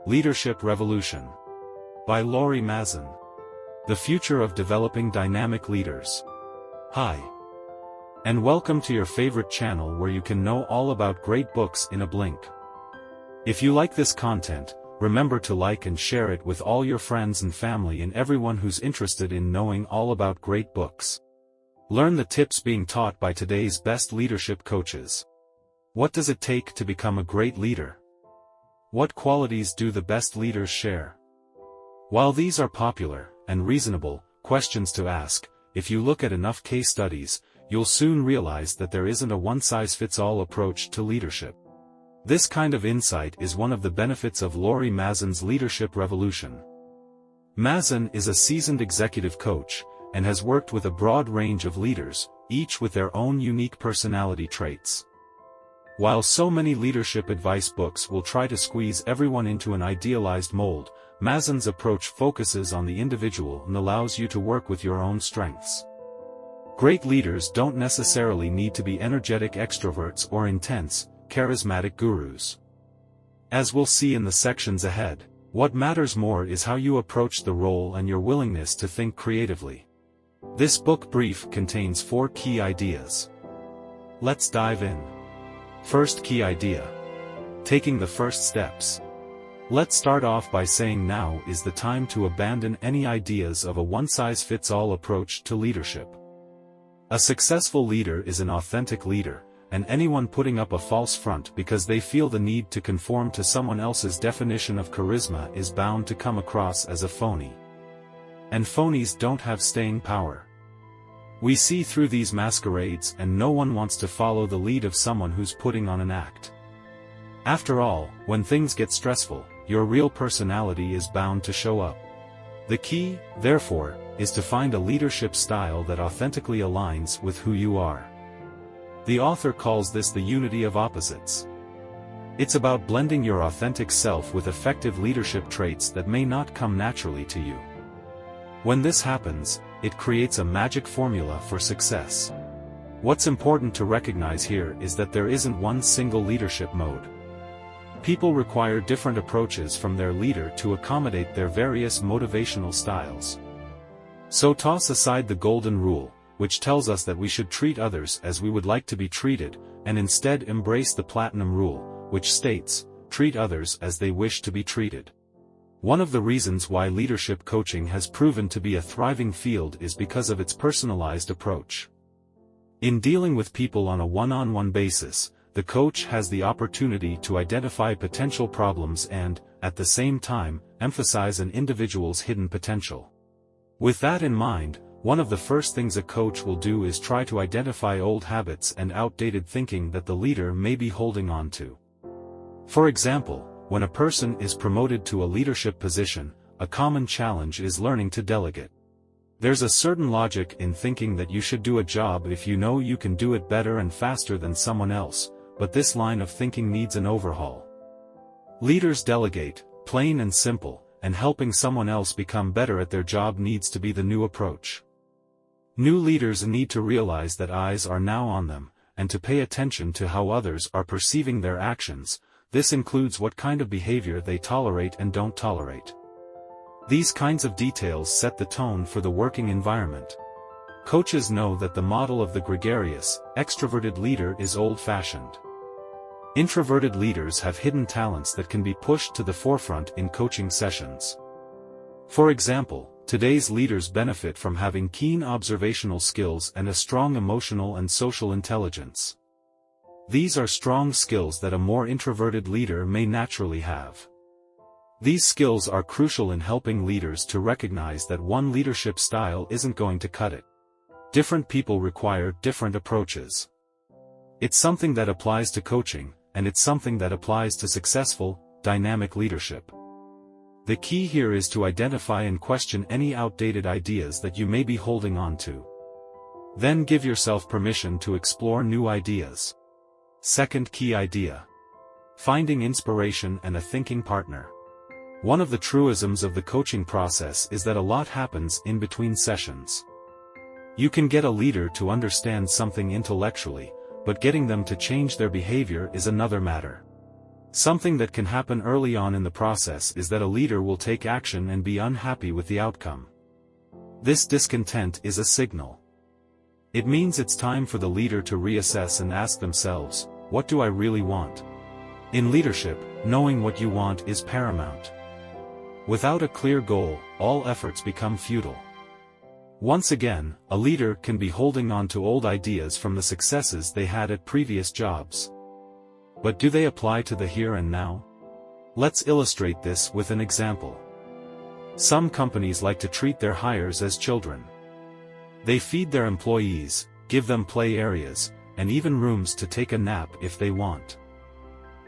Leadership Revolution. By Mazan. The Future of Developing Dynamic Leaders. Hi. And welcome to your favorite channel where you can know all about great books in a blink. If you like this content, remember to like and share it with all your friends and family and everyone who's interested in knowing all about great books. Learn the tips being taught by today's best leadership coaches. What does it take to become a great leader? What qualities do the best leaders share? While these are popular and reasonable questions to ask, if you look at enough case studies, you'll soon realize that there isn't a one-size-fits-all approach to leadership. This kind of insight is one of the benefits of Mazan's Leadership Revolution. Mazan is a seasoned executive coach, and has worked with a broad range of leaders, each with their own unique personality traits. While so many leadership advice books will try to squeeze everyone into an idealized mold, Mazan's approach focuses on the individual and allows you to work with your own strengths. Great leaders don't necessarily need to be energetic extroverts or intense, charismatic gurus. As we'll see in the sections ahead, what matters more is how you approach the role and your willingness to think creatively. This book brief contains 4 key ideas. Let's dive in. First key idea. Taking the first steps. Let's start off by saying now is the time to abandon any ideas of a one-size-fits-all approach to leadership. A successful leader is an authentic leader, and anyone putting up a false front because they feel the need to conform to someone else's definition of charisma is bound to come across as a phony. And phonies don't have staying power. We see through these masquerades and no one wants to follow the lead of someone who's putting on an act. After all, when things get stressful, your real personality is bound to show up. The key, therefore, is to find a leadership style that authentically aligns with who you are. The author calls this the unity of opposites. It's about blending your authentic self with effective leadership traits that may not come naturally to you. When this happens, it creates a magic formula for success. What's important to recognize here is that there isn't one single leadership mode. People require different approaches from their leader to accommodate their various motivational styles. So toss aside the golden rule, which tells us that we should treat others as we would like to be treated, and instead embrace the platinum rule, which states, treat others as they wish to be treated. One of the reasons why leadership coaching has proven to be a thriving field is because of its personalized approach. In dealing with people on a one-on-one basis, the coach has the opportunity to identify potential problems and, at the same time, emphasize an individual's hidden potential. With that in mind, one of the first things a coach will do is try to identify old habits and outdated thinking that the leader may be holding on to. For example, when a person is promoted to a leadership position, a common challenge is learning to delegate. There's a certain logic in thinking that you should do a job if you know you can do it better and faster than someone else, but this line of thinking needs an overhaul. Leaders delegate, plain and simple, and helping someone else become better at their job needs to be the new approach. New leaders need to realize that eyes are now on them, and to pay attention to how others are perceiving their actions. This includes what kind of behavior they tolerate and don't tolerate. These kinds of details set the tone for the working environment. Coaches know that the model of the gregarious, extroverted leader is old-fashioned. Introverted leaders have hidden talents that can be pushed to the forefront in coaching sessions. For example, today's leaders benefit from having keen observational skills and a strong emotional and social intelligence. These are strong skills that a more introverted leader may naturally have. These skills are crucial in helping leaders to recognize that one leadership style isn't going to cut it. Different people require different approaches. It's something that applies to coaching, and it's something that applies to successful, dynamic leadership. The key here is to identify and question any outdated ideas that you may be holding on to. Then give yourself permission to explore new ideas. Second key idea. Finding inspiration and a thinking partner. One of the truisms of the coaching process is that a lot happens in between sessions. You can get a leader to understand something intellectually, but getting them to change their behavior is another matter. Something that can happen early on in the process is that a leader will take action and be unhappy with the outcome. This discontent is a signal. It means it's time for the leader to reassess and ask themselves, what do I really want? In leadership, knowing what you want is paramount. Without a clear goal, all efforts become futile. Once again, a leader can be holding on to old ideas from the successes they had at previous jobs. But do they apply to the here and now? Let's illustrate this with an example. Some companies like to treat their hires as children. They feed their employees, give them play areas, and even rooms to take a nap if they want.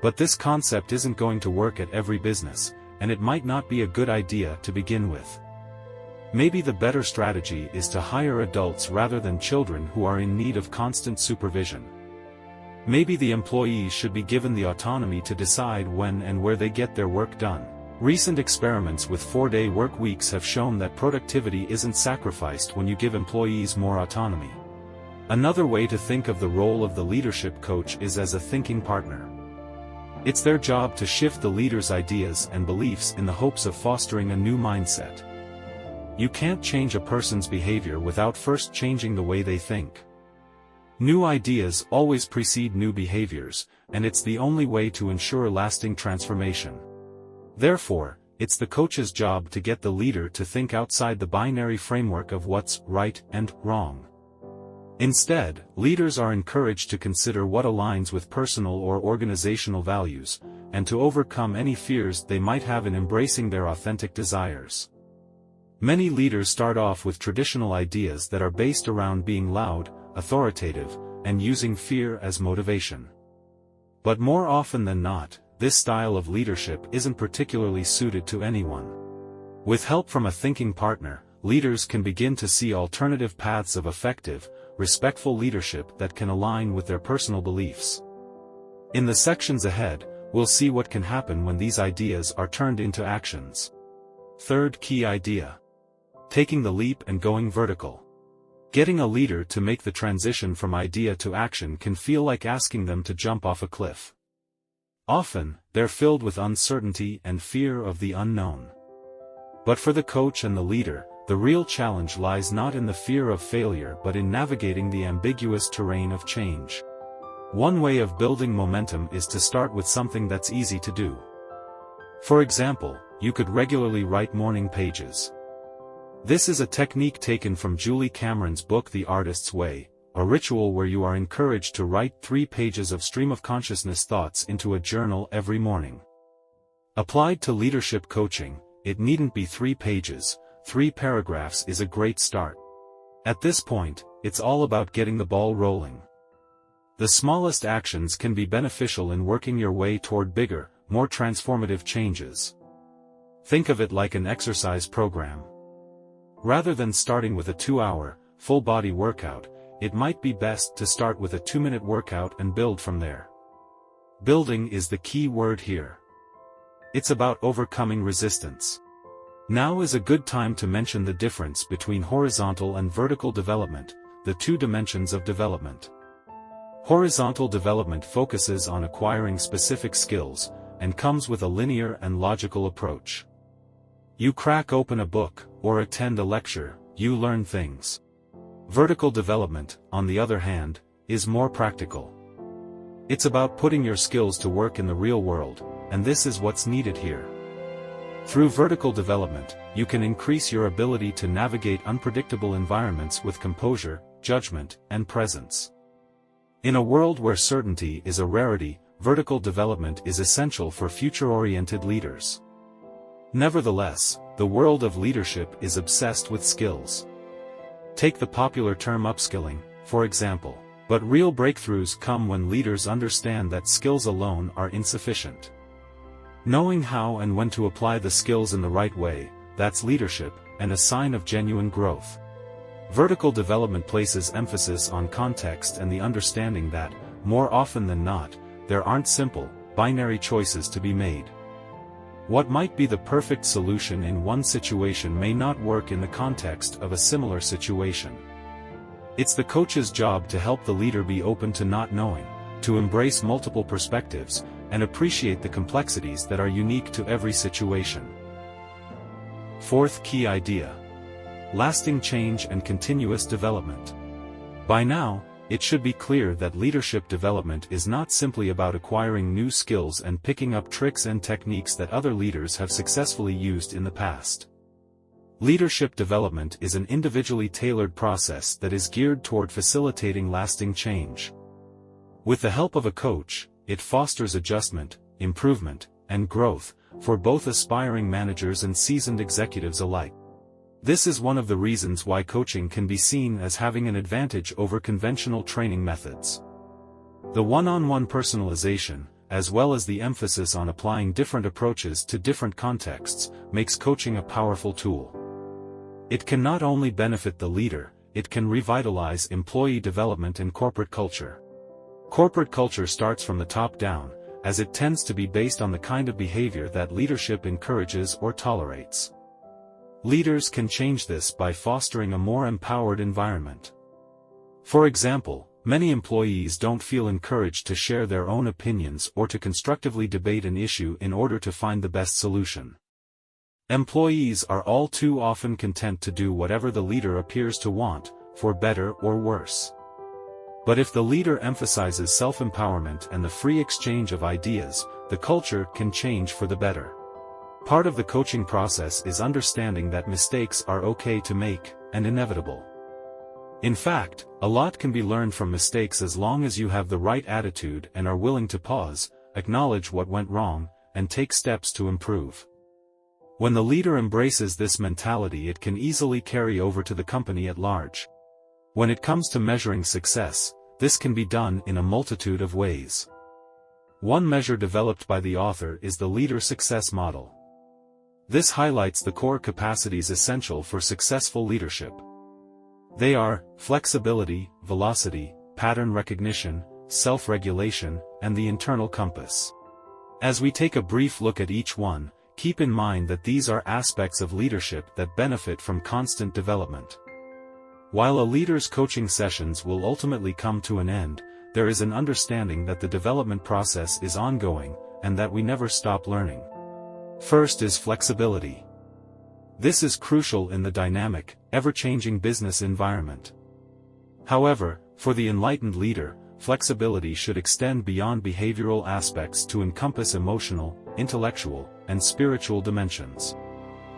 But this concept isn't going to work at every business, and it might not be a good idea to begin with. Maybe the better strategy is to hire adults rather than children who are in need of constant supervision. Maybe the employees should be given the autonomy to decide when and where they get their work done. Recent experiments with 4-day work weeks have shown that productivity isn't sacrificed when you give employees more autonomy. Another way to think of the role of the leadership coach is as a thinking partner. It's their job to shift the leader's ideas and beliefs in the hopes of fostering a new mindset. You can't change a person's behavior without first changing the way they think. New ideas always precede new behaviors, and it's the only way to ensure lasting transformation. Therefore, it's the coach's job to get the leader to think outside the binary framework of what's right and wrong. Instead, leaders are encouraged to consider what aligns with personal or organizational values, and to overcome any fears they might have in embracing their authentic desires. Many leaders start off with traditional ideas that are based around being loud, authoritative, and using fear as motivation. But more often than not, this style of leadership isn't particularly suited to anyone. With help from a thinking partner, leaders can begin to see alternative paths of effective, respectful leadership that can align with their personal beliefs. In the sections ahead, we'll see what can happen when these ideas are turned into actions. Third key idea: taking the leap and going vertical. Getting a leader to make the transition from idea to action can feel like asking them to jump off a cliff. Often, they're filled with uncertainty and fear of the unknown. But for the coach and the leader, the real challenge lies not in the fear of failure but in navigating the ambiguous terrain of change. One way of building momentum is to start with something that's easy to do. For example, you could regularly write morning pages. This is a technique taken from Julie Cameron's book The Artist's Way, a ritual where you are encouraged to write 3 pages of stream-of-consciousness thoughts into a journal every morning. Applied to leadership coaching, it needn't be 3 pages, 3 paragraphs is a great start. At this point, it's all about getting the ball rolling. The smallest actions can be beneficial in working your way toward bigger, more transformative changes. Think of it like an exercise program. Rather than starting with a 2-hour, full-body workout, it might be best to start with a 2-minute workout and build from there. Building is the key word here. It's about overcoming resistance. Now is a good time to mention the difference between horizontal and vertical development, the 2 dimensions of development. Horizontal development focuses on acquiring specific skills, and comes with a linear and logical approach. You crack open a book, or attend a lecture, you learn things. Vertical development, on the other hand, is more practical. It's about putting your skills to work in the real world, and this is what's needed here. Through vertical development, you can increase your ability to navigate unpredictable environments with composure, judgment, and presence. In a world where certainty is a rarity, vertical development is essential for future-oriented leaders. Nevertheless, the world of leadership is obsessed with skills. Take the popular term upskilling, for example. But real breakthroughs come when leaders understand that skills alone are insufficient. Knowing how and when to apply the skills in the right way, that's leadership, and a sign of genuine growth. Vertical development places emphasis on context and the understanding that, more often than not, there aren't simple, binary choices to be made. What might be the perfect solution in one situation may not work in the context of a similar situation. It's the coach's job to help the leader be open to not knowing, to embrace multiple perspectives, and appreciate the complexities that are unique to every situation. Fourth key idea: lasting change and continuous development. By now, it should be clear that leadership development is not simply about acquiring new skills and picking up tricks and techniques that other leaders have successfully used in the past. Leadership development is an individually tailored process that is geared toward facilitating lasting change. With the help of a coach, it fosters adjustment, improvement, and growth, for both aspiring managers and seasoned executives alike. This is one of the reasons why coaching can be seen as having an advantage over conventional training methods. The one-on-one personalization, as well as the emphasis on applying different approaches to different contexts, makes coaching a powerful tool. It can not only benefit the leader, it can revitalize employee development and corporate culture. Corporate culture starts from the top down, as it tends to be based on the kind of behavior that leadership encourages or tolerates. Leaders can change this by fostering a more empowered environment. For example, many employees don't feel encouraged to share their own opinions or to constructively debate an issue in order to find the best solution. Employees are all too often content to do whatever the leader appears to want, for better or worse. But if the leader emphasizes self-empowerment and the free exchange of ideas, the culture can change for the better. Part of the coaching process is understanding that mistakes are okay to make, and inevitable. In fact, a lot can be learned from mistakes as long as you have the right attitude and are willing to pause, acknowledge what went wrong, and take steps to improve. When the leader embraces this mentality, it can easily carry over to the company at large. When it comes to measuring success, this can be done in a multitude of ways. One measure developed by the author is the leader success model. This highlights the core capacities essential for successful leadership. They are flexibility, velocity, pattern recognition, self-regulation, and the internal compass. As we take a brief look at each one, keep in mind that these are aspects of leadership that benefit from constant development. While a leader's coaching sessions will ultimately come to an end, there is an understanding that the development process is ongoing, and that we never stop learning. First is flexibility. This is crucial in the dynamic, ever-changing business environment. However, for the enlightened leader, flexibility should extend beyond behavioral aspects to encompass emotional, intellectual, and spiritual dimensions.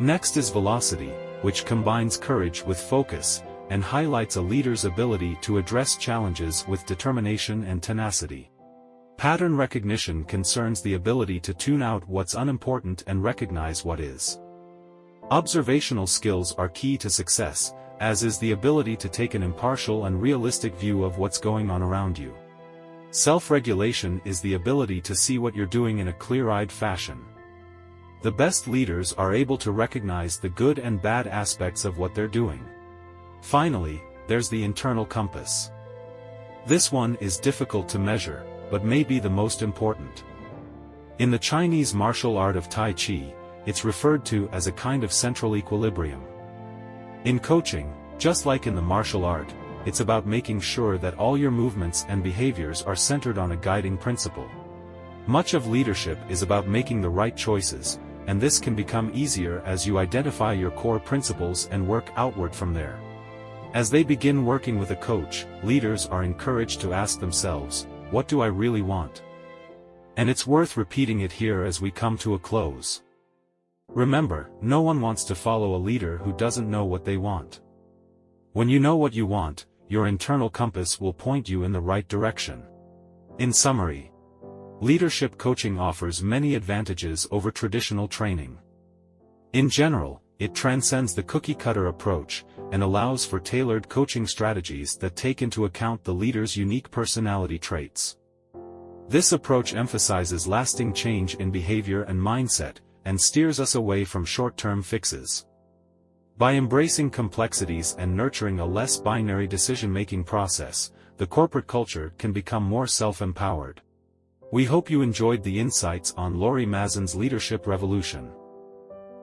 Next is velocity, which combines courage with focus, and highlights a leader's ability to address challenges with determination and tenacity. Pattern recognition concerns the ability to tune out what's unimportant and recognize what is. Observational skills are key to success, as is the ability to take an impartial and realistic view of what's going on around you. Self-regulation is the ability to see what you're doing in a clear-eyed fashion. The best leaders are able to recognize the good and bad aspects of what they're doing. Finally, there's the internal compass. This one is difficult to measure, but may be the most important. In the Chinese martial art of Tai Chi, it's referred to as a kind of central equilibrium. In coaching, just like in the martial art, it's about making sure that all your movements and behaviors are centered on a guiding principle. Much of leadership is about making the right choices, and this can become easier as you identify your core principles and work outward from there. As they begin working with a coach, leaders are encouraged to ask themselves, what do I really want? And it's worth repeating it here as we come to a close. Remember, no one wants to follow a leader who doesn't know what they want. When you know what you want, your internal compass will point you in the right direction. In summary, leadership coaching offers many advantages over traditional training. In general, it transcends the cookie-cutter approach, and allows for tailored coaching strategies that take into account the leader's unique personality traits. This approach emphasizes lasting change in behavior and mindset, and steers us away from short-term fixes. By embracing complexities and nurturing a less binary decision-making process, the corporate culture can become more self-empowered. We hope you enjoyed the insights on Lori Mazan's Leadership Revolution.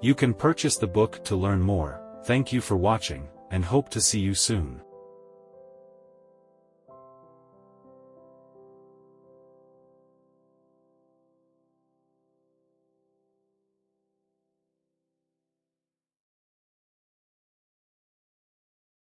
You can purchase the book to learn more. Thank you for watching, and hope to see you soon.